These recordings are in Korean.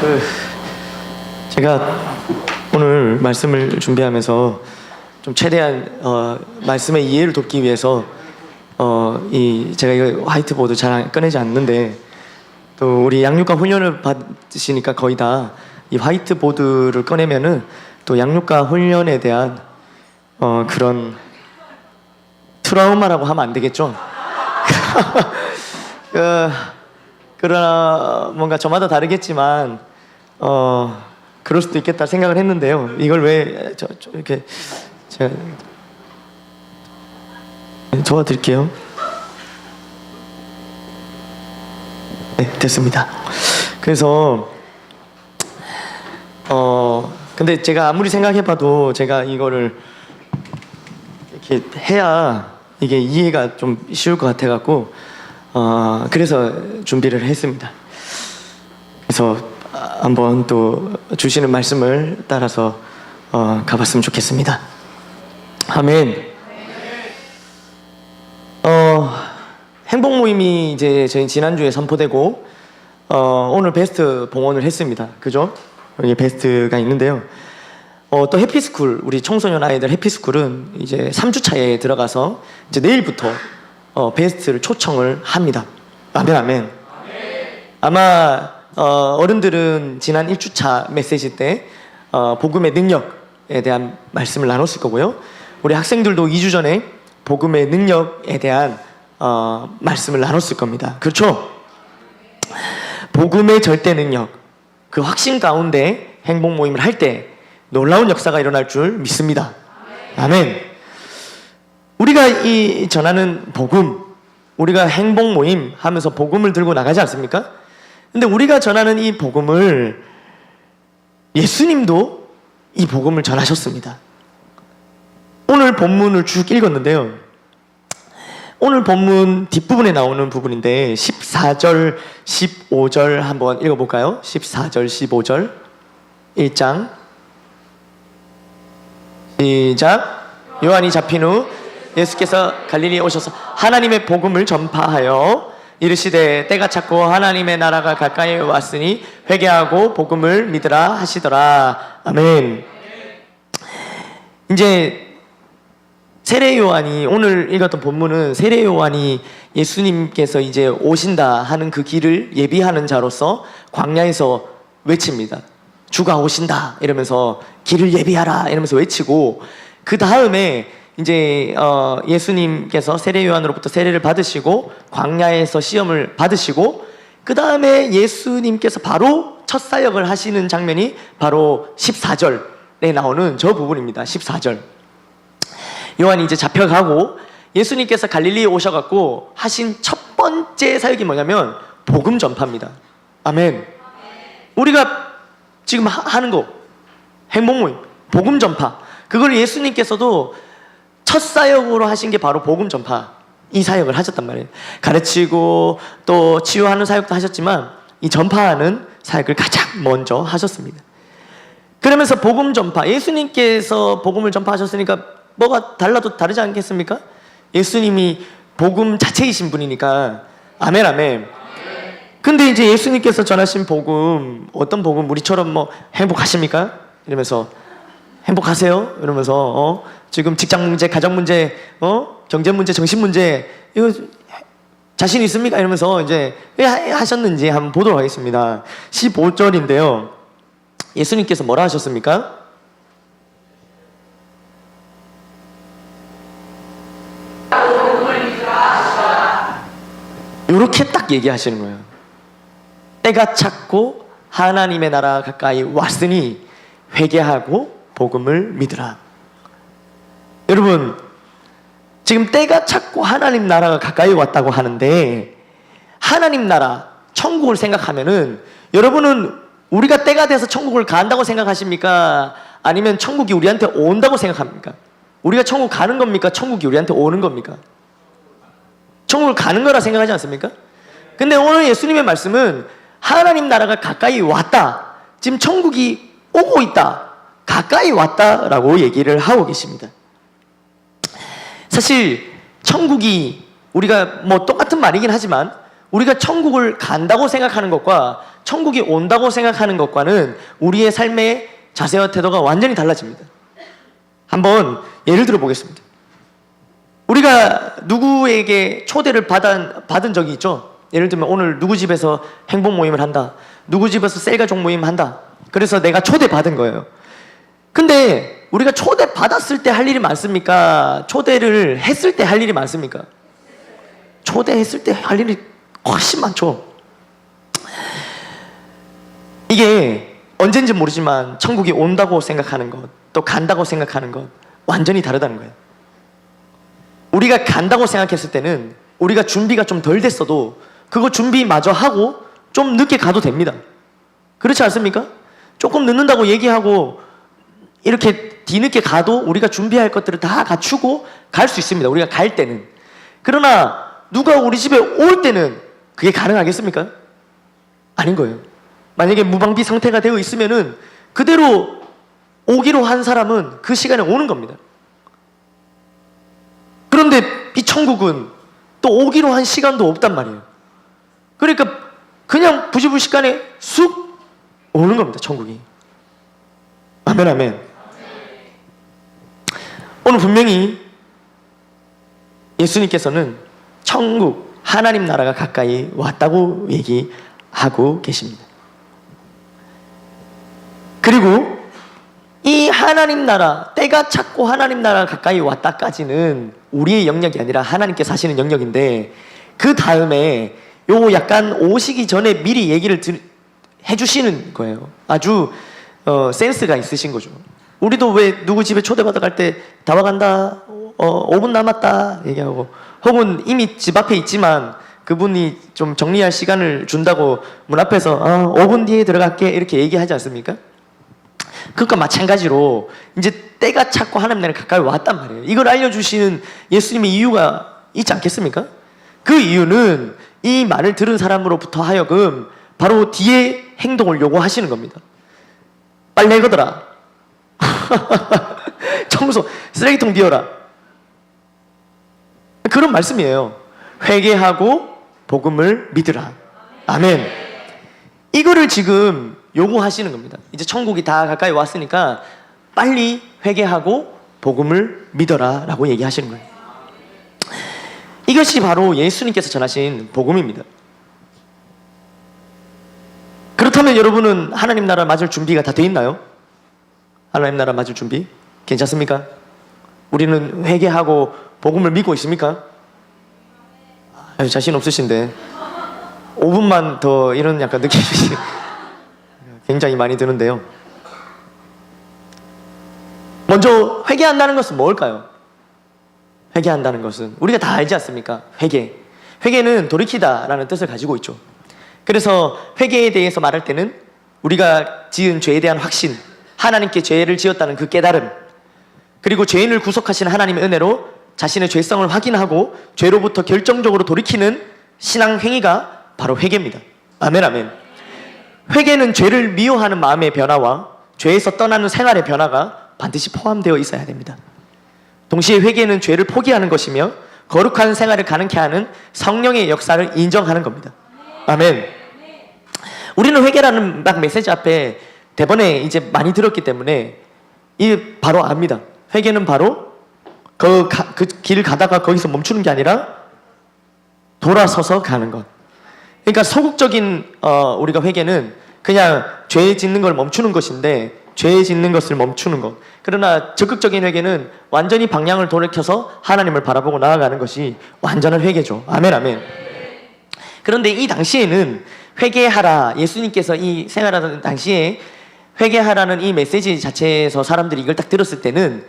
그 제가 오늘 말씀을 준비하면서 좀 최대한 말씀의 이해를 돕기 위해서 제가 이거 화이트보드 잘 꺼내지 않는데 또 우리 양육과 훈련을 받으시니까 거의 다 이 화이트보드를 꺼내면은 또 양육과 훈련에 대한 그런 트라우마라고 하면 안 되겠죠? 그러나 뭔가 저마다 다르겠지만 그럴 수도 있겠다 생각을 했는데요. 이걸 왜 이렇게 제가 도와드릴게요. 네, 됐습니다. 그래서 근데 제가 아무리 생각해봐도 제가 이거를 이렇게 해야 이게 이해가 좀 쉬울 것 같아갖고 그래서 준비를 했습니다. 그래서 한번 또 주시는 말씀을 따라서 가봤으면 좋겠습니다. 아멘. 행복 모임이 이제 저희 지난주에 선포되고 오늘 베스트 봉헌을 했습니다. 그죠? 여기 베스트가 있는데요. 또 해피스쿨, 우리 청소년 아이들 해피스쿨은 이제 3주차에 들어가서 이제 내일부터 베스트를 초청을 합니다. 아멘, 아멘. 아마 어른들은 지난 1주차 메시지 때 복음의 능력에 대한 말씀을 나눴을 거고요. 우리 학생들도 2주 전에 복음의 능력에 대한 말씀을 나눴을 겁니다. 그렇죠? 복음의 절대 능력, 그 확신 가운데 행복 모임을 할 때 놀라운 역사가 일어날 줄 믿습니다. 아멘. 우리가 이 전하는 복음, 우리가 행복 모임 하면서 복음을 들고 나가지 않습니까? 근데 우리가 전하는 이 복음을 예수님도 이 복음을 전하셨습니다. 오늘 본문을 쭉 읽었는데요. 오늘 본문 뒷부분에 나오는 부분인데 14절, 15절 한번 읽어볼까요? 14절, 15절 1장 시작. 요한이 잡힌 후 예수께서 갈릴리에 오셔서 하나님의 복음을 전파하여 이르시되 때가 찼고 하나님의 나라가 가까이 왔으니 회개하고 복음을 믿으라 하시더라. 아멘. 이제 세례 요한이, 오늘 읽었던 본문은 세례 요한이 예수님께서 이제 오신다 하는 그 길을 예비하는 자로서 광야에서 외칩니다. 주가 오신다 이러면서 길을 예비하라 이러면서 외치고, 그 다음에 이제 예수님께서 세례 요한으로부터 세례를 받으시고 광야에서 시험을 받으시고, 그 다음에 예수님께서 바로 첫 사역을 하시는 장면이 바로 14절에 나오는 저 부분입니다. 14절. 요한이 이제 잡혀가고 예수님께서 갈릴리에 오셔갖고 하신 첫 번째 사역이 뭐냐면 복음 전파입니다. 아멘. 우리가 지금 하는 거 행복 모임, 복음 전파, 그걸 예수님께서도 첫 사역으로 하신 게 바로 복음 전파, 이 사역을 하셨단 말이에요. 가르치고 또 치유하는 사역도 하셨지만 이 전파하는 사역을 가장 먼저 하셨습니다. 그러면서 복음 전파, 예수님께서 복음을 전파하셨으니까 뭐가 달라도 다르지 않겠습니까? 예수님이 복음 자체이신 분이니까. 아멘, 아멘. 근데 이제 예수님께서 전하신 복음, 어떤 복음? 우리처럼 뭐 행복하십니까? 이러면서 행복하세요? 이러면서 지금 직장 문제, 가정 문제, 경제 문제, 정신 문제, 이거 자신 있습니까? 이러면서 이제 왜 하셨는지 한번 보도록 하겠습니다. 15절인데요. 예수님께서 뭐라 하셨습니까? 이렇게 딱 얘기하시는 거예요. 때가 찼고 하나님의 나라가 가까이 왔으니 회개하고 복음을 믿으라. 여러분, 지금 때가 찼고 하나님 나라가 가까이 왔다고 하는데, 하나님 나라, 천국을 생각하면은 여러분은 우리가 때가 돼서 천국을 간다고 생각하십니까? 아니면 천국이 우리한테 온다고 생각합니까? 우리가 천국 가는 겁니까? 천국이 우리한테 오는 겁니까? 천국을 가는 거라 생각하지 않습니까? 근데 오늘 예수님의 말씀은 하나님 나라가 가까이 왔다, 지금 천국이 오고 있다, 가까이 왔다라고 얘기를 하고 계십니다. 사실 천국이, 우리가 뭐 똑같은 말이긴 하지만 우리가 천국을 간다고 생각하는 것과 천국이 온다고 생각하는 것과는 우리의 삶의 자세와 태도가 완전히 달라집니다. 한번 예를 들어 보겠습니다. 우리가 누구에게 초대를 받은 적이 있죠? 예를 들면 오늘 누구 집에서 행복 모임을 한다, 누구 집에서 셀가족 모임 한다. 그래서 내가 초대받은 거예요. 근데 우리가 초대받았을 때 할 일이 많습니까? 초대를 했을 때 할 일이 많습니까? 초대했을 때 할 일이 훨씬 많죠. 이게 언젠지 모르지만 천국이 온다고 생각하는 것, 또 간다고 생각하는 것 완전히 다르다는 거예요. 우리가 간다고 생각했을 때는 우리가 준비가 좀 덜 됐어도 그거 준비마저 하고 좀 늦게 가도 됩니다. 그렇지 않습니까? 조금 늦는다고 얘기하고 이렇게 뒤늦게 가도 우리가 준비할 것들을 다 갖추고 갈 수 있습니다. 우리가 갈 때는. 그러나 누가 우리 집에 올 때는 그게 가능하겠습니까? 아닌 거예요. 만약에 무방비 상태가 되어 있으면은 그대로 오기로 한 사람은 그 시간에 오는 겁니다. 그런데 이 천국은 또 오기로 한 시간도 없단 말이에요. 그러니까 그냥 부지불식간에 쑥 오는 겁니다. 천국이. 아멘, 아멘. 오늘 분명히 예수님께서는 천국, 하나님 나라가 가까이 왔다고 얘기하고 계십니다. 그리고 이 하나님 나라, 때가 찼고 하나님 나라가 가까이 왔다까지는 우리의 영역이 아니라 하나님께서 하시는 영역인데, 그 다음에 요 약간 오시기 전에 미리 얘기를 해주시는 거예요. 아주 센스가 있으신 거죠. 우리도 왜 누구 집에 초대받아 갈 때 다 와간다, 5분 남았다 얘기하고, 혹은 이미 집 앞에 있지만 그분이 좀 정리할 시간을 준다고 문 앞에서 5분 뒤에 들어갈게 이렇게 얘기하지 않습니까? 그것과 마찬가지로 이제 때가 찼고 하나님 나라에 가까이 왔단 말이에요. 이걸 알려주시는 예수님의 이유가 있지 않겠습니까? 그 이유는 이 말을 들은 사람으로부터 하여금 바로 뒤에 행동을 요구하시는 겁니다. 빨리 해거더라. 청소, 쓰레기통 비워라. 그런 말씀이에요. 회개하고 복음을 믿으라. 아멘. 이거를 지금 요구하시는 겁니다. 이제 천국이 다 가까이 왔으니까 빨리 회개하고 복음을 믿어라 라고 얘기하시는 거예요. 이것이 바로 예수님께서 전하신 복음입니다. 그렇다면 여러분은 하나님 나라 맞을 준비가 다 돼 있나요? 하나님 나라 맞을 준비? 괜찮습니까? 우리는 회개하고 복음을 믿고 있습니까? 아유, 자신 없으신데 5분만 더 이런 약간 느낌이 굉장히 많이 드는데요. 먼저 회개한다는 것은 뭘까요? 회개한다는 것은 우리가 다 알지 않습니까? 회개는 돌이키다라는 뜻을 가지고 있죠. 그래서 회개에 대해서 말할 때는 우리가 지은 죄에 대한 확신, 하나님께 죄를 지었다는 그 깨달음, 그리고 죄인을 구속하신 하나님의 은혜로 자신의 죄성을 확인하고 죄로부터 결정적으로 돌이키는 신앙 행위가 바로 회개입니다. 아멘, 아멘. 회개는 죄를 미워하는 마음의 변화와 죄에서 떠나는 생활의 변화가 반드시 포함되어 있어야 됩니다. 동시에 회개는 죄를 포기하는 것이며 거룩한 생활을 가능케 하는 성령의 역사를 인정하는 겁니다. 아멘. 우리는 회개라는 막 메시지 앞에 대번에 이제 많이 들었기 때문에 이 바로 압니다. 회개는 바로 그 길 가다가 거기서 멈추는 게 아니라 돌아서서 가는 것. 그러니까 소극적인 우리가 회개는 그냥 죄 짓는 걸 멈추는 것인데, 죄 짓는 것을 멈추는 것. 그러나 적극적인 회개는 완전히 방향을 돌이켜서 하나님을 바라보고 나아가는 것이 완전한 회개죠. 아멘, 아멘. 그런데 이 당시에는 회개하라, 예수님께서 이 생활하던 당시에 회개하라는 이 메시지 자체에서 사람들이 이걸 딱 들었을 때는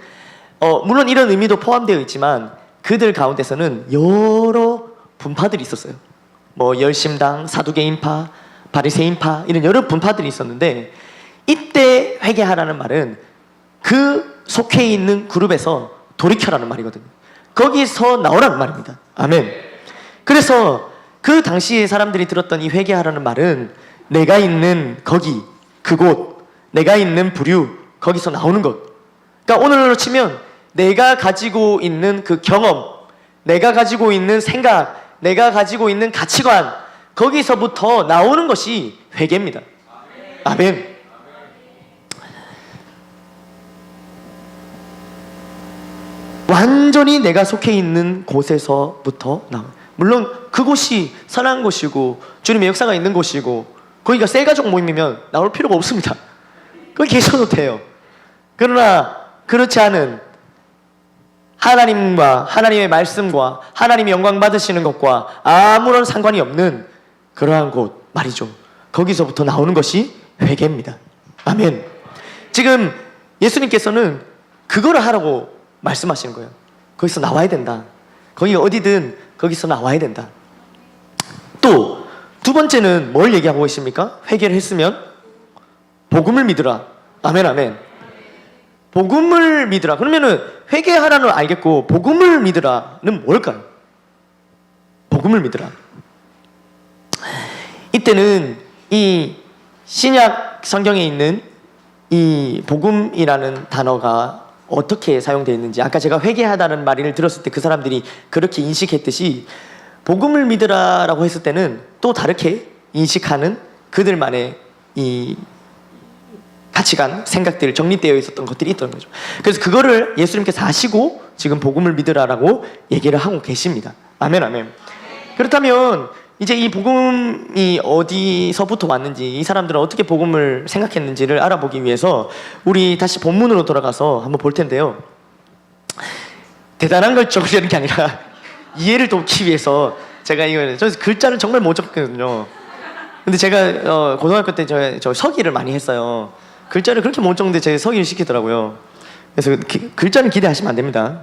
물론 이런 의미도 포함되어 있지만 그들 가운데서는 여러 분파들이 있었어요. 뭐 열심당, 사두개인파, 바리새인파 이런 여러 분파들이 있었는데, 이때 회개하라는 말은 그 속해 있는 그룹에서 돌이켜라는 말이거든요. 거기서 나오라는 말입니다. 아멘. 그래서 그 당시에 사람들이 들었던 이 회개하라는 말은 내가 있는 거기, 그곳, 내가 있는 부류, 거기서 나오는 것. 그러니까 오늘로 치면 내가 가지고 있는 그 경험, 내가 가지고 있는 생각, 내가 가지고 있는 가치관, 거기서부터 나오는 것이 회개입니다. 아멘. 완전히 내가 속해 있는 곳에서부터 나와. 물론 그곳이 선한 곳이고 주님의 역사가 있는 곳이고 거기가 셀가족 모임이면 나올 필요가 없습니다. 거기 계셔도 돼요. 그러나 그렇지 않은 하나님과 하나님의 말씀과 하나님의 영광 받으시는 것과 아무런 상관이 없는 그러한 곳 말이죠. 거기서부터 나오는 것이 회개입니다. 아멘. 지금 예수님께서는 그거를 하라고 말씀하시는 거예요. 거기서 나와야 된다. 거기 어디든 거기서 나와야 된다. 또 두 번째는 뭘 얘기하고 계십니까? 회개를 했으면 복음을 믿으라. 아멘 아멘. 복음을 믿으라. 그러면은 회개하라는 알겠고 복음을 믿으라는 뭘까요? 복음을 믿으라. 이때는 이 신약 성경에 있는 이 복음이라는 단어가 어떻게 사용되어 있는지, 아까 제가 회개하다는 말을 들었을 때 그 사람들이 그렇게 인식했듯이 복음을 믿으라라고 했을 때는 또 다르게 인식하는 그들만의 이 가치관, 생각들, 정립되어 있었던 것들이 있던 거죠. 그래서 그거를 예수님께서 아시고 지금 복음을 믿으라라고 얘기를 하고 계십니다. 아멘 아멘. 그렇다면 이제 이 복음이 어디서부터 왔는지, 이 사람들은 어떻게 복음을 생각했는지를 알아보기 위해서 우리 다시 본문으로 돌아가서 한번 볼 텐데요. 대단한 걸 적으려는 게 아니라 이해를 돕기 위해서 제가 저 글자를 정말 못 적거든요. 근데 제가 고등학교 때 저 서기를 많이 했어요. 글자를 그렇게 못 적는데 제 서기를 시키더라고요. 그래서 글자는 기대하시면 안 됩니다.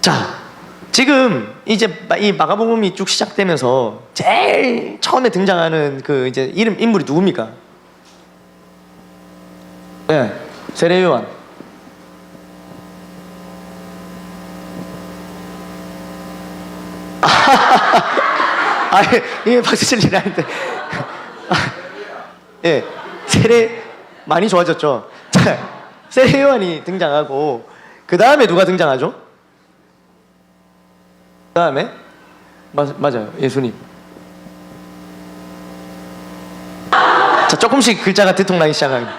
자, 지금 이제 이 마가복음이 쭉 시작되면서 제일 처음에 등장하는 그 이제 인물이 누굽니까? 네, 세례 요한. 이게 박수 칠 일이 아닌데. 예, 세례 많이 좋아졌죠. 자, 세례 요한이 등장하고 그 다음에 누가 등장하죠? 그 다음에 맞아요, 예수님. 자, 조금씩 글자가 들통나기 시작합니다.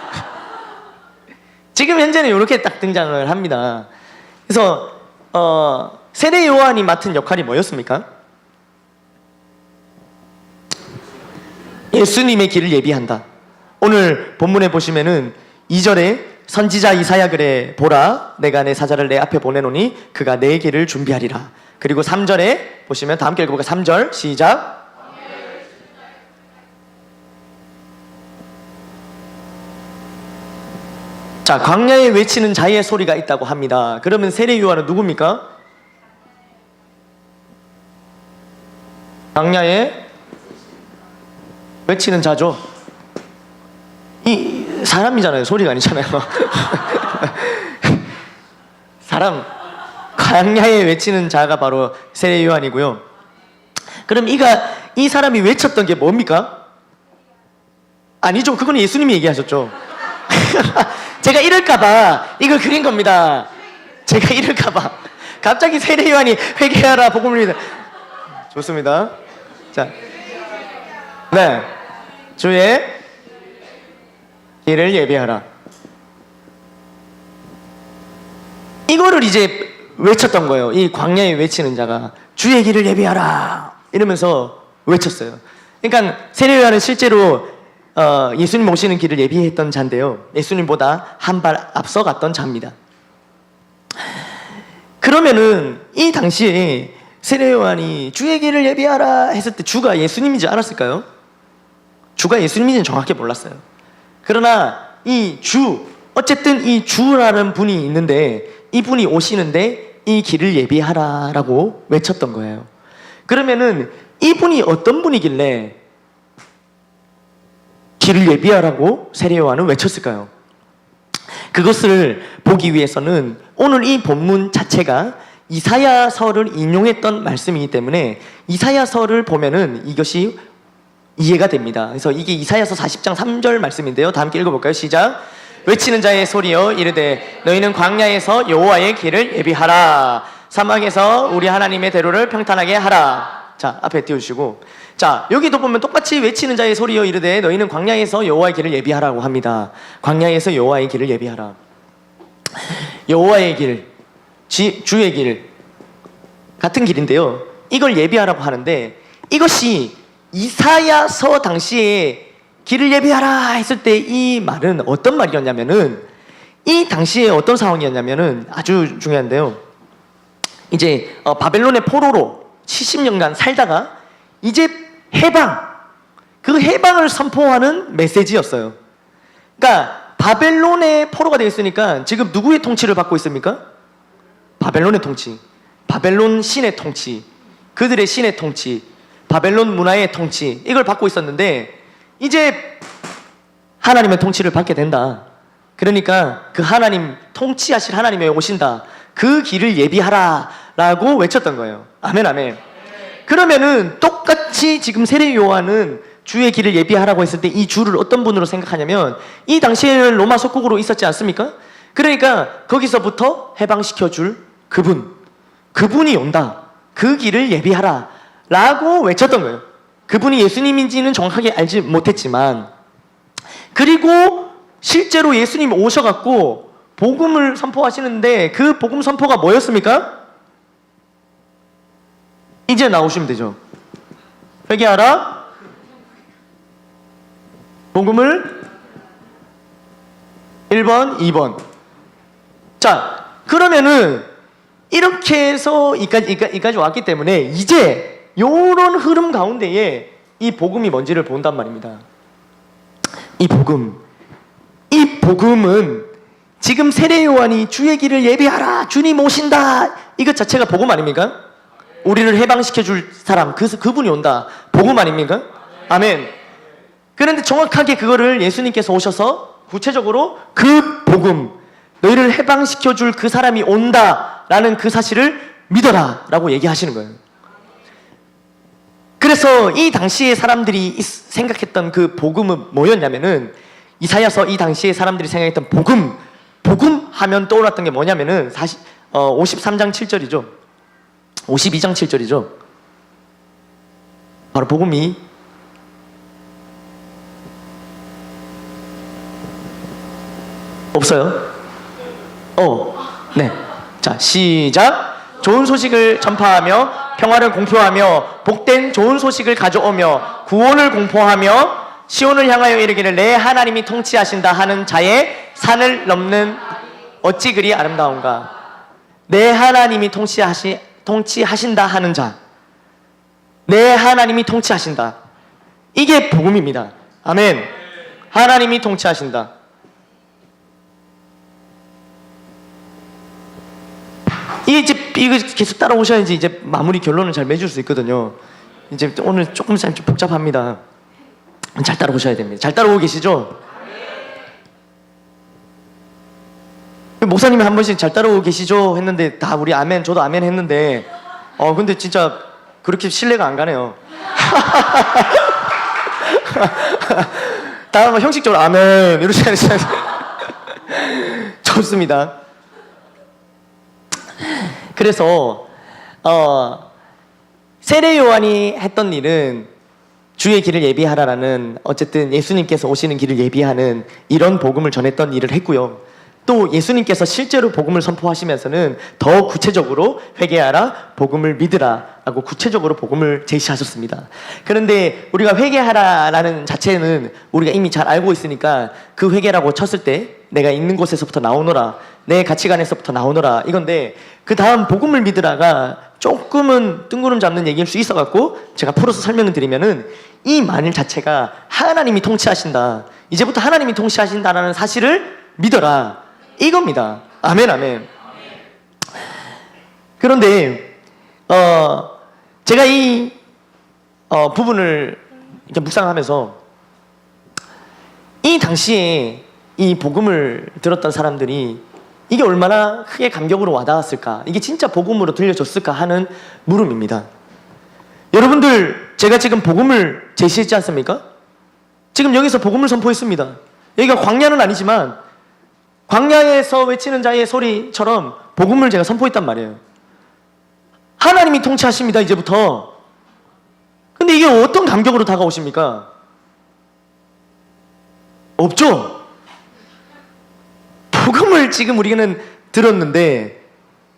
지금 현재는 이렇게 딱 등장을 합니다. 그래서 세례 요한이 맡은 역할이 뭐였습니까? 예수님의 길을 예비한다. 오늘 본문에 보시면은 2절에 선지자 이사야 그래 보라 내가 내 사자를 내 앞에 보내노니 그가 내 길을 준비하리라. 그리고 3절에 보시면 다 함께 읽어볼까요? 3절 시작. 자, 광야에 외치는 자의 소리가 있다고 합니다. 그러면 세례 요한은 누굽니까? 광야에 외치는 자죠. 이 사람이잖아요. 소리가 아니잖아요. 사람, 광야에 외치는 자가 바로 세례 요한이고요. 그럼 이 사람이 외쳤던 게 뭡니까? 아니죠. 그건 예수님이 얘기하셨죠. 제가 이럴까봐 이걸 그린 겁니다. 제가 이럴까봐. 갑자기 세례 요한이 회개하라 복음을 믿어. 좋습니다. 자, 네, 주의 길을 예비하라. 이거를 이제 외쳤던 거예요. 이 광야에 외치는 자가 주의 길을 예비하라 이러면서 외쳤어요. 그러니까 세례 요한은 실제로 예수님 오시는 길을 예비했던 자인데요, 예수님보다 한 발 앞서갔던 자입니다. 그러면은 이 당시에 세례 요한이 주의 길을 예비하라 했을 때 주가 예수님이지 않았을까요? 주가 예수님인지는 정확히 몰랐어요. 그러나 이 주, 어쨌든 이 주라는 분이 있는데 이 분이 오시는데 이 길을 예비하라라고 외쳤던 거예요. 그러면은 이 분이 어떤 분이길래 길을 예비하라고 세례 요한은 외쳤을까요? 그것을 보기 위해서는 오늘 이 본문 자체가 이사야서를 인용했던 말씀이기 때문에 이사야서를 보면은 이것이 이해가 됩니다. 그래서 이게 이사야서 40장 3절 말씀인데요. 다 함께 읽어볼까요? 시작. 외치는 자의 소리여 이르되 너희는 광야에서 여호와의 길을 예비하라. 사막에서 우리 하나님의 대로를 평탄하게 하라. 자, 앞에 띄워주시고, 자, 여기도 보면 똑같이 외치는 자의 소리여 이르되 너희는 광야에서 여호와의 길을 예비하라고 합니다. 광야에서 여호와의 길을 예비하라. 여호와의 길, 주의 길 같은 길인데요, 이걸 예비하라고 하는데, 이것이 이사야서 당시에 길을 예비하라 했을 때 이 말은 어떤 말이었냐면은, 이 당시에 어떤 상황이었냐면은 아주 중요한데요, 이제 바벨론의 포로로 70년간 살다가 이제 해방, 그 해방을 선포하는 메시지였어요. 그러니까 바벨론의 포로가 되어 있으니까 지금 누구의 통치를 받고 있습니까? 바벨론의 통치, 바벨론 신의 통치, 그들의 신의 통치, 바벨론 문화의 통치, 이걸 받고 있었는데 이제 하나님의 통치를 받게 된다. 그러니까 그 하나님, 통치하실 하나님이 오신다. 그 길을 예비하라 라고 외쳤던 거예요. 아멘, 아멘. 그러면은 똑같이 지금 세례 요한은 주의 길을 예비하라고 했을 때 이 주를 어떤 분으로 생각하냐면, 이 당시에는 로마 속국으로 있었지 않습니까? 그러니까 거기서부터 해방시켜줄 그분이 온다. 그 길을 예비하라 라고 외쳤던 거예요. 그분이 예수님인지는 정확하게 알지 못했지만, 그리고 실제로 예수님 오셔갖고 복음을 선포하시는데, 그 복음 선포가 뭐였습니까? 이제 나오시면 되죠. 회개하라, 복음을 1번, 2번. 자, 그러면은 이렇게 해서 이까지 왔기 때문에 이제 요런 흐름 가운데에 이 복음이 뭔지를 본단 말입니다. 이 복음은 지금 세례 요한이 주의 길을 예비하라, 주님 오신다, 이것 자체가 복음 아닙니까? 우리를 해방시켜 줄 사람, 그분이 온다, 복음 아닙니까? 아멘. 그런데 정확하게 그거를 예수님께서 오셔서 구체적으로 그 복음, 너희를 해방시켜 줄 그 사람이 온다라는 그 사실을 믿어라 라고 얘기하시는 거예요. 그래서 이 당시에 사람들이 생각했던 그 복음은 뭐였냐면은, 이사야서 이 당시에 사람들이 생각했던 복음 하면 떠올랐던 게 뭐냐면은 53장 7절이죠. 52장 7절이죠. 바로 복음이 없어요? 네. 자, 시작. 좋은 소식을 전파하며 평화를 공표하며 복된 좋은 소식을 가져오며 구원을 공포하며 시온을 향하여 이르기를 내 하나님이 통치하신다 하는 자의 산을 넘는 어찌 그리 아름다운가. 내 하나님이 통치하신다 하는 자, 내 하나님이 통치하신다, 이게 복음입니다. 아멘. 하나님이 통치하신다. 이거 계속 따라오셔야지 이제 마무리 결론을 잘 맺을 수 있거든요. 이제 오늘 조금 좀 복잡합니다. 잘 따라오셔야 됩니다. 잘 따라오고 계시죠? 목사님이 한 번씩 잘 따라오고 계시죠? 했는데 다 우리 아멘, 저도 아멘 했는데 근데 진짜 그렇게 신뢰가 안 가네요. 다음은 형식적으로 아멘 이러셔야 좋습니다. 그래서 세례 요한이 했던 일은 주의 길을 예비하라라는, 어쨌든 예수님께서 오시는 길을 예비하는 이런 복음을 전했던 일을 했고요. 또 예수님께서 실제로 복음을 선포하시면서는 더 구체적으로 회개하라, 복음을 믿으라 라고 구체적으로 복음을 제시하셨습니다. 그런데 우리가 회개하라라는 자체는 우리가 이미 잘 알고 있으니까, 그 회개라고 쳤을 때 내가 있는 곳에서부터 나오너라, 내 가치관에서부터 나오너라, 이건데, 그 다음 복음을 믿으라가 조금은 뜬구름 잡는 얘기일 수 있어갖고 제가 풀어서 설명을 드리면은, 이 말 자체가 하나님이 통치하신다, 이제부터 하나님이 통치하신다라는 사실을 믿어라, 이겁니다. 아멘, 아멘. 그런데 제가 이 부분을 이렇게 묵상하면서, 이 당시에 이 복음을 들었던 사람들이 이게 얼마나 크게 감격으로 와닿았을까, 이게 진짜 복음으로 들려줬을까 하는 물음입니다. 여러분들, 제가 지금 복음을 제시했지 않습니까? 지금 여기서 복음을 선포했습니다. 여기가 광야는 아니지만 광야에서 외치는 자의 소리처럼 복음을 제가 선포했단 말이에요. 하나님이 통치하십니다, 이제부터. 근데 이게 어떤 감격으로 다가오십니까? 없죠? 복음을 지금 우리는 들었는데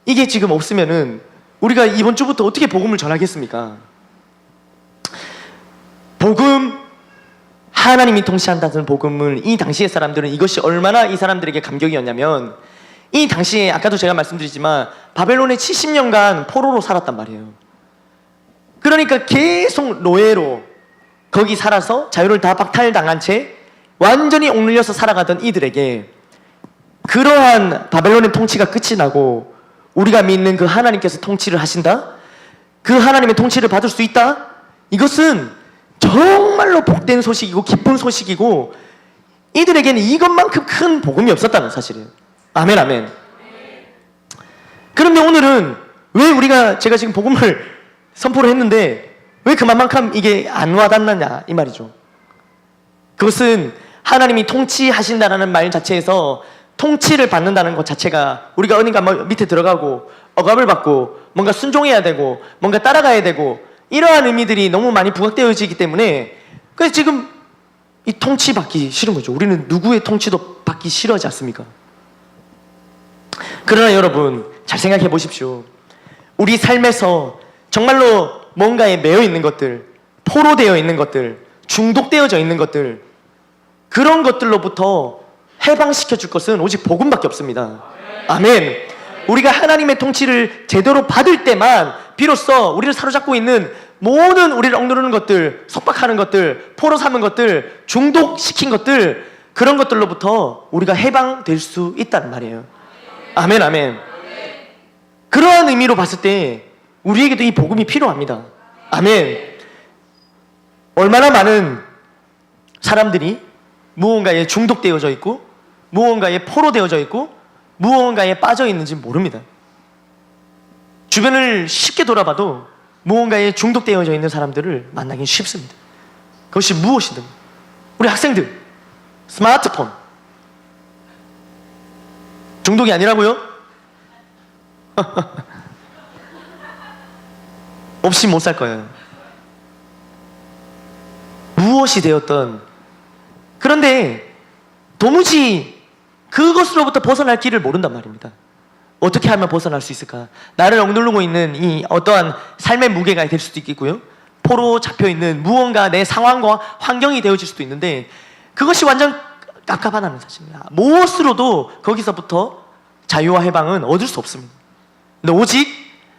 이게 지금 없으면은 우리가 이번 주부터 어떻게 복음을 전하겠습니까? 복음, 하나님이 통치한다는 복음을 이 당시의 사람들은 이것이 얼마나 이 사람들에게 감격이었냐면, 이 당시에 아까도 제가 말씀드리지만 바벨론에 70년간 포로로 살았단 말이에요. 그러니까 계속 노예로 거기 살아서 자유를 다 박탈당한 채 완전히 억눌려서 살아가던 이들에게 그러한 바벨론의 통치가 끝이 나고 우리가 믿는 그 하나님께서 통치를 하신다? 그 하나님의 통치를 받을 수 있다? 이것은 정말로 복된 소식이고 기쁜 소식이고 이들에게는 이것만큼 큰 복음이 없었다는 사실이에요. 아멘, 아멘. 그런데 오늘은 왜 우리가 제가 지금 복음을 선포를 했는데 왜 그만큼 이게 안 와닿느냐 이 말이죠. 그것은 하나님이 통치하신다라는 말 자체에서 통치를 받는다는 것 자체가 우리가 어딘가 밑에 들어가고 억압을 받고 뭔가 순종해야 되고 뭔가 따라가야 되고 이러한 의미들이 너무 많이 부각되어지기 때문에 그래서 지금 이 통치 받기 싫은 거죠. 우리는 누구의 통치도 받기 싫어하지 않습니까? 그러나 여러분 잘 생각해 보십시오. 우리 삶에서 정말로 뭔가에 매여 있는 것들, 포로되어 있는 것들, 중독되어져 있는 것들, 그런 것들로부터 해방시켜 줄 것은 오직 복음밖에 없습니다. 아멘. 우리가 하나님의 통치를 제대로 받을 때만 비로소 우리를 사로잡고 있는 모든 우리를 억누르는 것들, 속박하는 것들, 포로 삼은 것들, 중독시킨 것들, 그런 것들로부터 우리가 해방될 수 있다는 말이에요. 아멘, 아멘. 그러한 의미로 봤을 때 우리에게도 이 복음이 필요합니다. 아멘. 얼마나 많은 사람들이 무언가에 중독되어져 있고 무언가에 포로되어져 있고 무언가에 빠져 있는지 모릅니다. 주변을 쉽게 돌아봐도 무언가에 중독되어져 있는 사람들을 만나기 쉽습니다. 그것이 무엇이든 우리 학생들 스마트폰 중독이 아니라고요? 없이 못 살 거예요. 무엇이 되었던 그런데 도무지 그것으로부터 벗어날 길을 모른단 말입니다. 어떻게 하면 벗어날 수 있을까? 나를 억누르고 있는 이 어떠한 삶의 무게가 될 수도 있겠고요. 포로 잡혀있는 무언가 내 상황과 환경이 되어질 수도 있는데 그것이 완전 깝깝하다는 사실입니다. 무엇으로도 거기서부터 자유와 해방은 얻을 수 없습니다. 근데 오직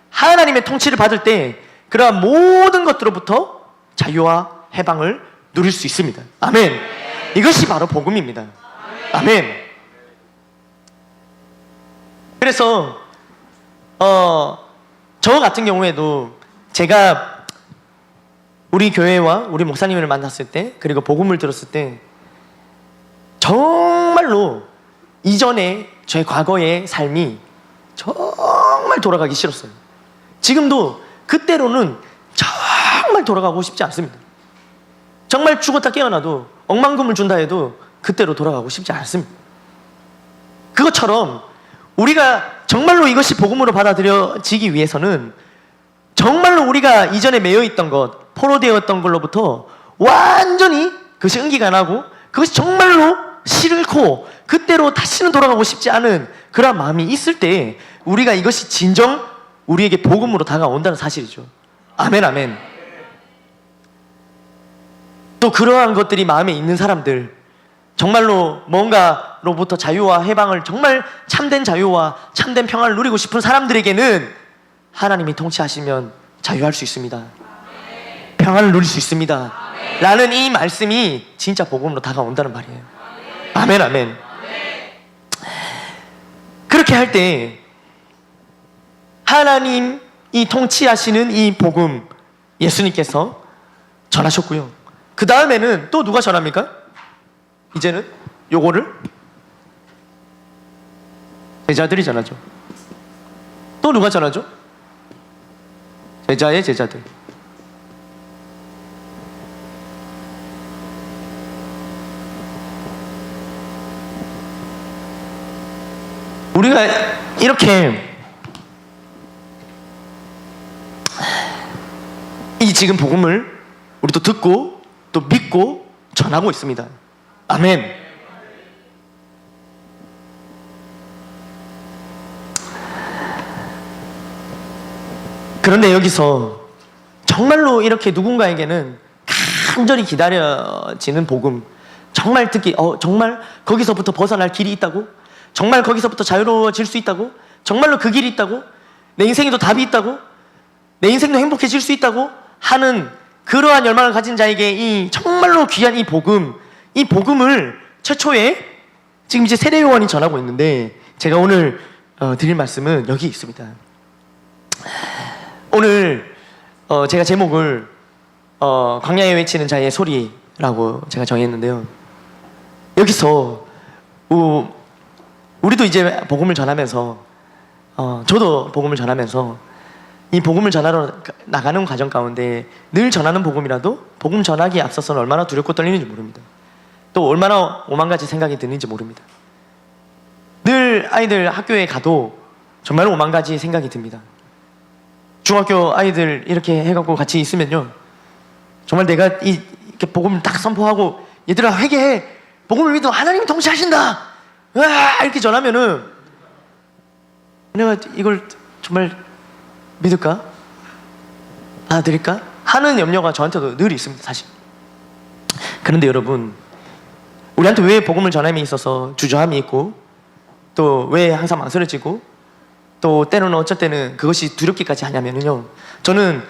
하나님의 통치를 받을 때 그러한 모든 것들로부터 자유와 해방을 누릴 수 있습니다. 아멘. 이것이 바로 복음입니다. 아멘. 그래서 저 같은 경우에도 제가 우리 교회와 우리 목사님을 만났을 때 그리고 복음을 들었을 때 정말로 이전에 제 과거의 삶이 정말 돌아가기 싫었어요. 지금도 그때로는 정말 돌아가고 싶지 않습니다. 정말 죽었다 깨어나도 억만금을 준다 해도 그때로 돌아가고 싶지 않습니다. 그것처럼 우리가 정말로 이것이 복음으로 받아들여지기 위해서는 정말로 우리가 이전에 매여있던 것, 포로되었던 걸로부터 완전히 그것이 응기가 나고 그것이 정말로 싫고 그때로 다시는 돌아가고 싶지 않은 그런 마음이 있을 때 우리가 이것이 진정 우리에게 복음으로 다가온다는 사실이죠. 아멘, 아멘. 또 그러한 것들이 마음에 있는 사람들, 정말로 뭔가로부터 자유와 해방을, 정말 참된 자유와 참된 평안을 누리고 싶은 사람들에게는 하나님이 통치하시면 자유할 수 있습니다. 평안을 누릴 수 있습니다. 라는 이 말씀이 진짜 복음으로 다가온다는 말이에요. 아멘, 아멘. 그렇게 할 때 하나님이 통치하시는 이 복음 예수님께서 전하셨고요. 그 다음에는 또 누가 전합니까? 이제는 요거를 제자들이 전하죠. 또 누가 전하죠? 제자의 제자들. 우리가 이렇게 지금 복음을 우리도 듣고 또 믿고 전하고 있습니다. 아멘. 그런데 여기서 정말로 이렇게 누군가에게는 간절히 기다려지는 복음, 정말 듣기, 정말 거기서부터 벗어날 길이 있다고? 정말 거기서부터 자유로워질 수 있다고? 정말로 그 길이 있다고? 내 인생에도 답이 있다고? 내 인생도 행복해질 수 있다고? 하는 그러한 열망을 가진 자에게 이 정말로 귀한 이 복음을 최초에 지금 이제 세례 요한이 전하고 있는데, 제가 오늘 드릴 말씀은 여기 있습니다. 오늘 제가 제목을 광야에 외치는 자의 소리라고 제가 정했는데요. 여기서 우리도 이제 복음을 전하면서 저도 복음을 전하면서 이 복음을 전하러 나가는 과정 가운데 늘 전하는 복음이라도 복음 전하기에 앞서서는 얼마나 두렵고 떨리는지 모릅니다. 또 얼마나 오만 가지 생각이 드는지 모릅니다. 늘 아이들 학교에 가도 정말 오만 가지 생각이 듭니다. 중학교 아이들 이렇게 해갖고 같이 있으면요, 정말 내가 이렇게 복음을 딱 선포하고 얘들아 회개해, 복음을 믿어, 하나님이 동시하신다, 이렇게 전하면은 내가 이걸 정말 믿을까? 받아들일까? 하는 염려가 저한테도 늘 있습니다, 사실. 그런데 여러분, 우리한테 왜 복음을 전함에 있어서 주저함이 있고 또 왜 항상 망설여지고 또 때로는 어쩔 때는 그것이 두렵기까지 하냐면요, 저는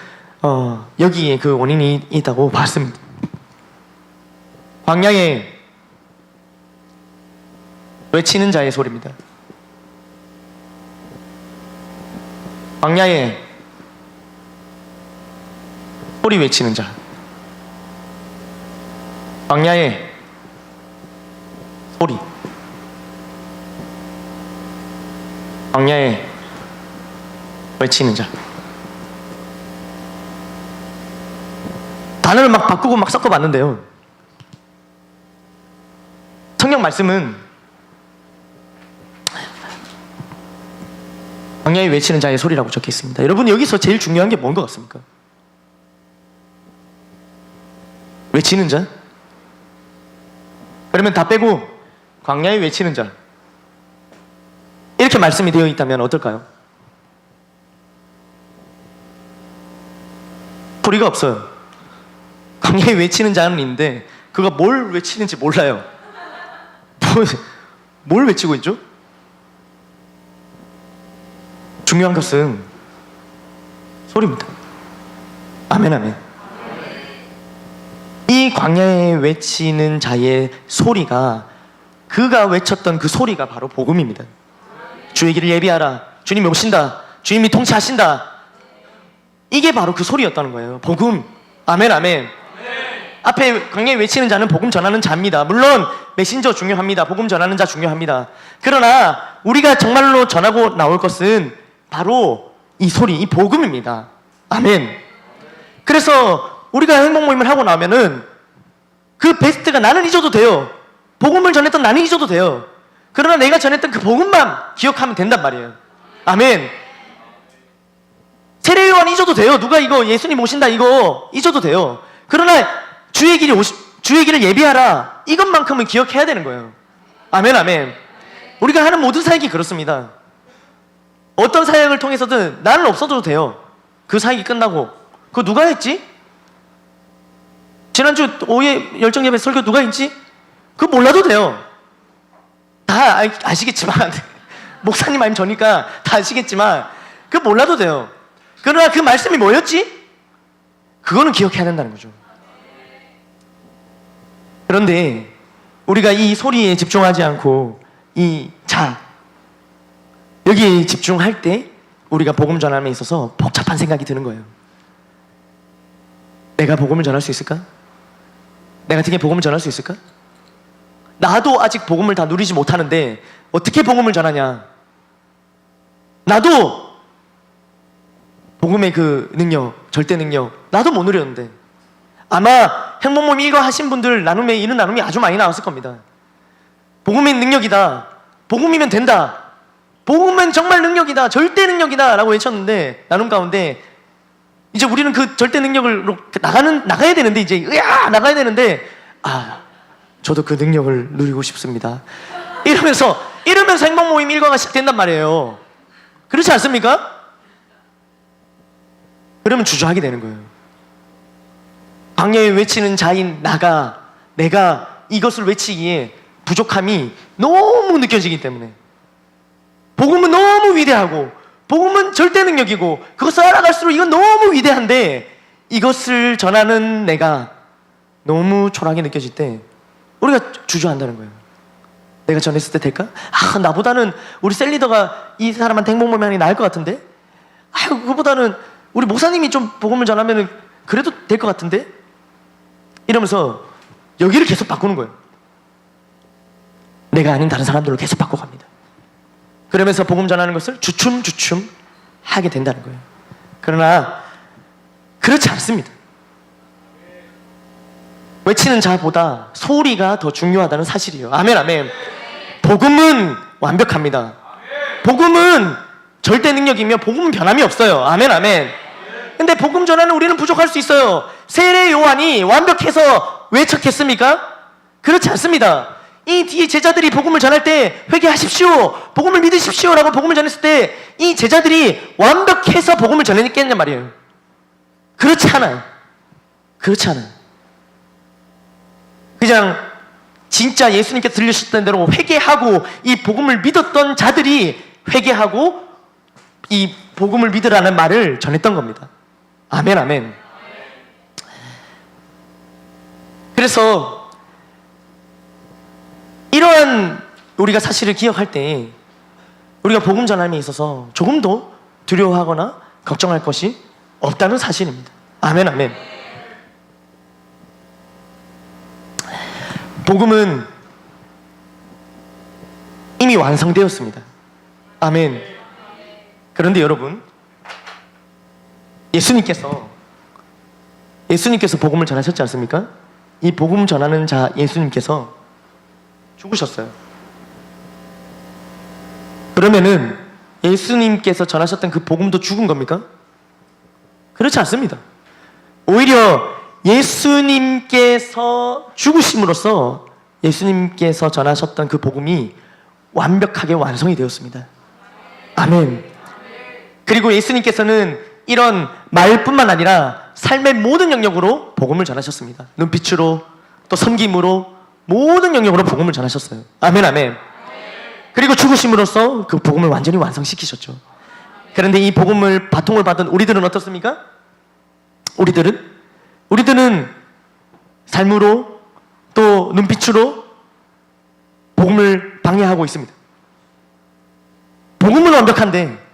여기에 그 원인이 있다고 봤습니다. 광야에 외치는 자의 소리입니다. 광야에 소리 외치는 자, 광야에 소리, 광야에 외치는 자. 단어를 막 바꾸고 막 섞어봤는데요, 성경 말씀은 광야에 외치는 자의 소리라고 적혀 있습니다. 여러분, 여기서 제일 중요한 게 뭔 것 같습니까? 외치는 자? 그러면 다 빼고 광야에 외치는 자, 이렇게 말씀이 되어 있다면 어떨까요? 소리가 없어요. 광야에 외치는 자는 있는데 그가 뭘 외치는지 몰라요. 뭘 외치고 있죠? 중요한 것은 소리입니다. 아멘, 아멘. 이 광야에 외치는 자의 소리가, 그가 외쳤던 그 소리가 바로 복음입니다. 주의 길을 예비하라, 주님이 오신다, 주님이 통치하신다, 이게 바로 그 소리였다는 거예요. 복음. 아멘, 아멘. 앞에 광야에 외치는 자는 복음 전하는 자입니다. 물론 메신저 중요합니다. 복음 전하는 자 중요합니다. 그러나 우리가 정말로 전하고 나올 것은 바로 이 소리, 이 복음입니다. 아멘. 그래서 우리가 행복 모임을 하고 나면은 그 베스트가 나는 잊어도 돼요. 복음을 전했던 나는 잊어도 돼요. 그러나 내가 전했던 그 복음만 기억하면 된단 말이에요. 아멘. 세례 요한 잊어도 돼요. 누가 이거 예수님 오신다 이거 잊어도 돼요. 그러나 주의 길을 예비하라, 이것만큼은 기억해야 되는 거예요. 아멘, 아멘. 우리가 하는 모든 사역이 그렇습니다. 어떤 사역을 통해서든 나는 없어도 돼요. 그 사역이 끝나고 그거 누가 했지? 지난주 오후에 열정예배 설교 누가 했지? 그거 몰라도 돼요. 다 아시겠지만 목사님 아니면 저니까 다 아시겠지만 그거 몰라도 돼요. 그러나 그 말씀이 뭐였지? 그거는 기억해야 된다는 거죠. 그런데 우리가 이 소리에 집중하지 않고 이 자, 여기에 집중할 때 우리가 복음 전함에 있어서 복잡한 생각이 드는 거예요. 내가 복음을 전할 수 있을까? 내가 어떻게 복음을 전할 수 있을까? 나도 아직 복음을 다 누리지 못하는데 어떻게 복음을 전하냐? 나도 복음의 그 능력, 절대 능력 나도 못 누렸는데, 아마 행복모임 이거 하신 분들 나눔에 이런 나눔이 아주 많이 나왔을 겁니다. 복음의 능력이다, 복음이면 된다, 복음은 정말 능력이다, 절대 능력이다 라고 외쳤는데 나눔 가운데 이제 우리는 그 절대 능력을 나가야 되는데, 이제 나가야 되는데, 저도 그 능력을 누리고 싶습니다. 이러면서 행복 모임 일과가 시작된단 말이에요. 그렇지 않습니까? 그러면 주저하게 되는 거예요. 광야에 외치는 자인 내가 이것을 외치기에 부족함이 너무 느껴지기 때문에, 복음은 너무 위대하고 복음은 절대 능력이고 그것을 알아갈수록 이건 너무 위대한데 이것을 전하는 내가 너무 초라하게 느껴질 때 우리가 주저한다는 거예요. 내가 전했을 때 될까? 나보다는 우리 셀리더가 이 사람한테 행복 모임이 나을 것 같은데? 그거보다는 우리 목사님이 좀 복음을 전하면 그래도 될 것 같은데? 이러면서 여기를 계속 바꾸는 거예요. 내가 아닌 다른 사람들을 계속 바꿔갑니다. 그러면서 복음 전하는 것을 주춤주춤 하게 된다는 거예요. 그러나 그렇지 않습니다. 외치는 자보다 소리가 더 중요하다는 사실이에요. 아멘, 아멘. 복음은 완벽합니다. 복음은 절대 능력이며 복음은 변함이 없어요. 아멘, 아멘. 근데 복음 전하는 우리는 부족할 수 있어요. 세례 요한이 완벽해서 외쳤겠습니까? 그렇지 않습니다. 이 뒤에 제자들이 복음을 전할 때 회개하십시오, 복음을 믿으십시오 라고 복음을 전했을 때 이 제자들이 완벽해서 복음을 전했겠냐 말이에요. 그렇지 않아요. 그렇지 않아요. 그냥 진짜 예수님께서 들려주셨던 대로 회개하고 이 복음을 믿었던 자들이 회개하고 이 복음을 믿으라는 말을 전했던 겁니다. 아멘, 아멘. 그래서 이러한 우리가 사실을 기억할 때 우리가 복음 전함에 있어서 조금도 두려워하거나 걱정할 것이 없다는 사실입니다. 아멘, 아멘. 복음은 이미 완성되었습니다. 아멘. 그런데 여러분, 예수님께서 복음을 전하셨지 않습니까? 이 복음 전하는 자 예수님께서 죽으셨어요. 그러면은 예수님께서 전하셨던 그 복음도 죽은 겁니까? 그렇지 않습니다. 오히려 예수님께서 죽으심으로써 예수님께서 전하셨던 그 복음이 완벽하게 완성이 되었습니다. 아멘. 그리고 예수님께서는 이런 말뿐만 아니라 삶의 모든 영역으로 복음을 전하셨습니다. 눈빛으로, 또 섬김으로, 모든 영역으로 복음을 전하셨어요. 아멘, 아멘. 그리고 죽으심으로써 그 복음을 완전히 완성시키셨죠. 그런데 이 복음을 바통을 받은 우리들은 어떻습니까? 우리들은 삶으로 또 눈빛으로 복음을 방해하고 있습니다. 복음은 완벽한데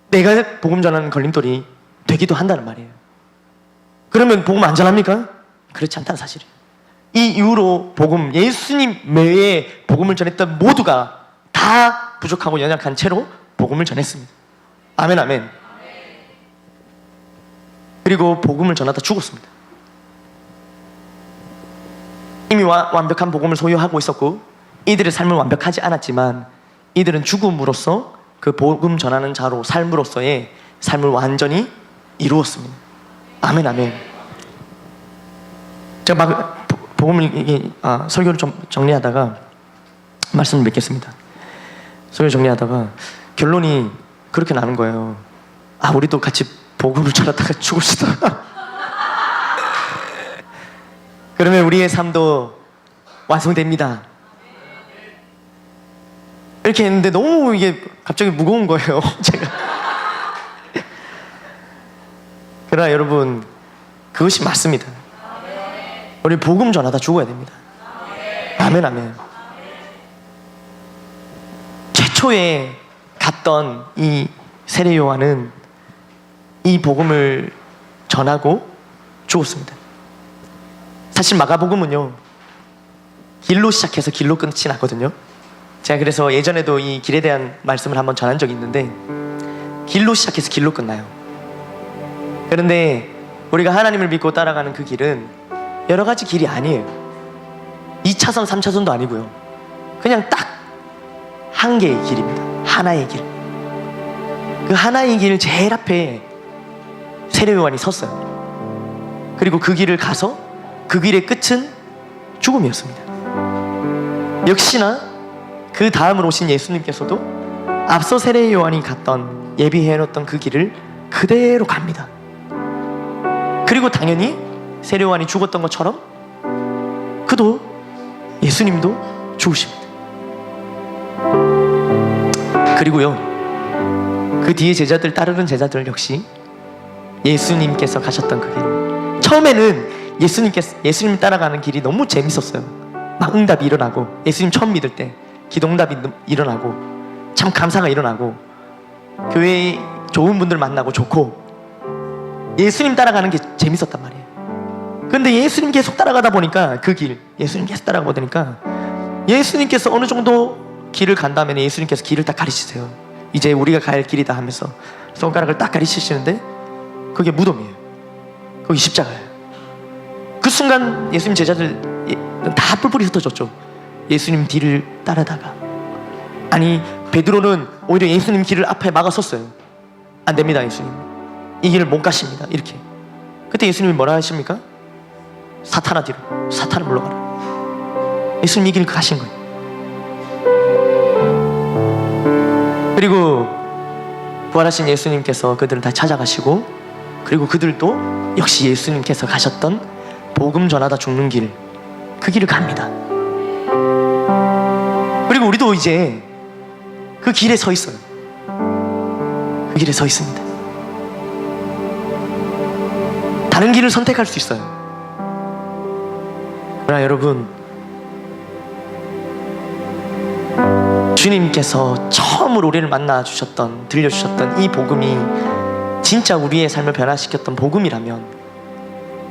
내가 복음 전하는 걸림돌이 되기도 한다는 말이에요. 그러면 복음 안 전합니까? 그렇지 않다는 사실이에요. 이 이후로 예수님 외에 복음을 전했던 모두가 다 부족하고 연약한 채로 복음을 전했습니다. 아멘, 아멘. 그리고 복음을 전하다 죽었습니다. 이미 완벽한 복음을 소유하고 있었고 이들의 삶은 완벽하지 않았지만 이들은 죽음으로써 그 복음 전하는 자로 삶으로서의 삶을 완전히 이루었습니다. 아멘, 아멘. 제가 막 복음을 설교를 좀 정리하다가 말씀을 맺겠습니다. 설교 정리하다가 결론이 그렇게 나는 거예요. 우리도 같이 복음을 전하다가 죽읍시다. 그러면 우리의 삶도 완성됩니다. 이렇게 했는데 너무 이게 갑자기 무거운 거예요. 제가. 그러나 여러분, 그것이 맞습니다. 우리 복음 전하다 죽어야 됩니다. 아멘, 아멘. 최초에 갔던 이 세례 요한은 이 복음을 전하고 죽었습니다. 사실 마가복음은요, 길로 시작해서 길로 끝이 나거든요. 제가 그래서 예전에도 이 길에 대한 말씀을 한번 전한 적이 있는데 길로 시작해서 길로 끝나요. 그런데 우리가 하나님을 믿고 따라가는 그 길은 여러 가지 길이 아니에요. 2차선, 3차선도 아니고요. 그냥 딱 한 개의 길입니다. 하나의 길. 그 하나의 길 제일 앞에 세례 요한이 섰어요. 그리고 그 길을 가서 그 길의 끝은 죽음이었습니다. 역시나 그 다음으로 오신 예수님께서도 앞서 세례 요한이 갔던, 예비해놓던 그 길을 그대로 갑니다. 그리고 당연히 세례 요한이 죽었던 것처럼 그도, 예수님도 죽으십니다. 그리고요, 그 뒤에 제자들, 따르는 제자들 역시 예수님께서 가셨던 그 길, 처음에는 예수님 따라가는 길이 너무 재밌었어요. 막 응답이 일어나고, 예수님 처음 믿을 때 기도응답이 일어나고, 참 감사가 일어나고, 교회에 좋은 분들 만나고 좋고, 예수님 따라가는 게 재밌었단 말이에요. 근데 예수님 계속 따라가다 보니까, 그 길, 예수님 계속 따라가다 보니까 예수님께서 어느 정도 길을 간 다음에 예수님께서 길을 딱 가르치세요. 이제 우리가 갈 길이다 하면서 손가락을 딱 가르치시는데 그게 무덤이에요. 거기 십자가예요. 그 순간 예수님 제자들 다 뿔뿔이 흩어졌죠. 예수님 뒤를 따르다가, 아니 베드로는 오히려 예수님 길을 앞에 막아섰어요. 안 됩니다, 예수님. 이 길을 못 가십니다. 이렇게. 그때 예수님이 뭐라 하십니까? 사탄아 뒤로, 사탄아 물러가라. 예수님 이 길을 가신 거예요. 그리고 부활하신 예수님께서 그들을 다 찾아가시고, 그리고 그들도 역시 예수님께서 가셨던 복음 전하다 죽는 길, 그 길을 갑니다. 그리고 우리도 이제 그 길에 서 있어요. 그 길에 서 있습니다. 다른 길을 선택할 수 있어요. 그러나 여러분, 주님께서 처음으로 우리를 만나 주셨던, 들려주셨던 이 복음이 진짜 우리의 삶을 변화시켰던 복음이라면,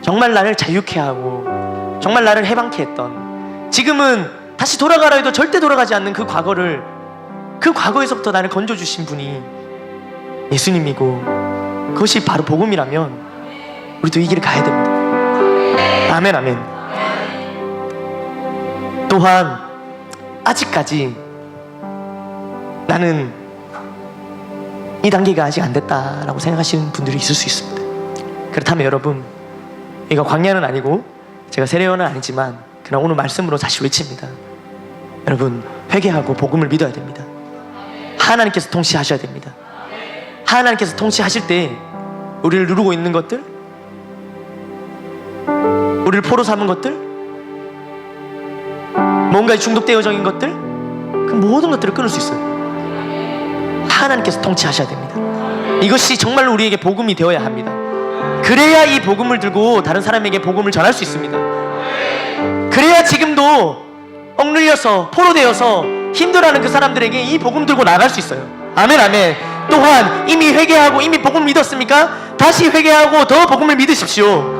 정말 나를 자유케 하고 정말 나를 해방케 했던, 지금은 다시 돌아가라 해도 절대 돌아가지 않는 그 과거를, 그 과거에서부터 나를 건져주신 분이 예수님이고, 그것이 바로 복음이라면 우리도 이 길을 가야 됩니다. 아멘, 아멘. 또한 아직까지 나는 이 단계가 아직 안 됐다라고 생각하시는 분들이 있을 수 있습니다. 그렇다면 여러분, 이거 광야는 아니고 제가 세례요한은 아니지만 그러나 오늘 말씀으로 다시 외칩니다. 여러분, 회개하고 복음을 믿어야 됩니다. 하나님께서 통치하셔야 됩니다. 하나님께서 통치하실 때 우리를 누르고 있는 것들, 우리를 포로 삼은 것들, 뭔가에 중독되어진 것들, 그 모든 것들을 끊을 수 있어요. 하나님께서 통치하셔야 됩니다. 이것이 정말 우리에게 복음이 되어야 합니다. 그래야 이 복음을 들고 다른 사람에게 복음을 전할 수 있습니다. 그래야 지금도 억눌려서 포로되어서 힘들어하는 그 사람들에게 이 복음 들고 나갈 수 있어요. 아멘, 아멘. 또한 이미 회개하고 이미 복음을 믿었습니까? 다시 회개하고 더 복음을 믿으십시오.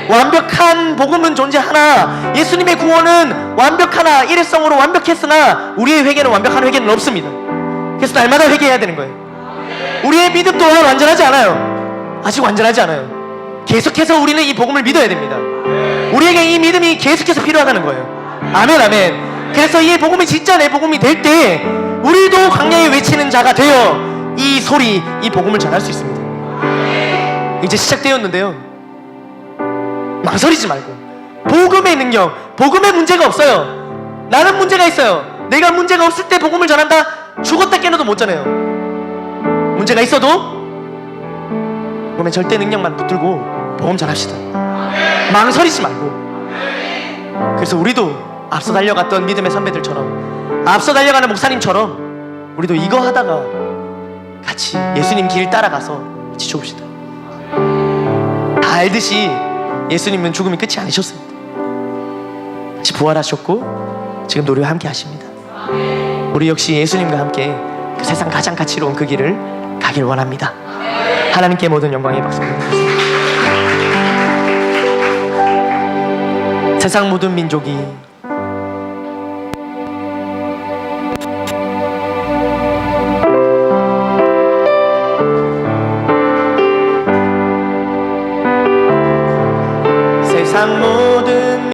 완벽한 복음은 존재하나 예수님의 구원은 완벽하나 일회성으로 완벽했으나 우리의 회개는 완벽한 회개는 없습니다. 그래서 날마다 회개해야 되는 거예요. 우리의 믿음 또한 완전하지 않아요. 아직 완전하지 않아요. 계속해서 우리는 이 복음을 믿어야 됩니다. 우리에게 이 믿음이 계속해서 필요하다는 거예요. 아멘, 아멘. 그래서 이 복음이 진짜 내 복음이 될 때 우리도 광야에 외치는 자가 되어 이 소리, 이 복음을 전할 수 있습니다. 이제 시작되었는데요, 망설이지 말고 복음의 능력, 복음의 문제가 없어요. 나는 문제가 있어요. 내가 문제가 없을 때 복음을 전한다? 죽었다 깨어나도 못 전해요. 문제가 있어도 복음의 절대 능력만 붙들고 복음 전합시다. 망설이지 말고. 그래서 우리도 앞서 달려갔던 믿음의 선배들처럼, 앞서 달려가는 목사님처럼 우리도 이거 하다가 같이 예수님 길 따라가서 같이 죽읍시다. 다 알듯이 예수님은 죽음이 끝이 아니셨습니다. 다시 부활하셨고 지금도 우리와 함께 하십니다. 우리 역시 예수님과 함께 그 세상 가장 가치로운 그 길을 가길 원합니다. 하나님께 모든 영광의 박수 드리겠습니다. 세상 모든 민족이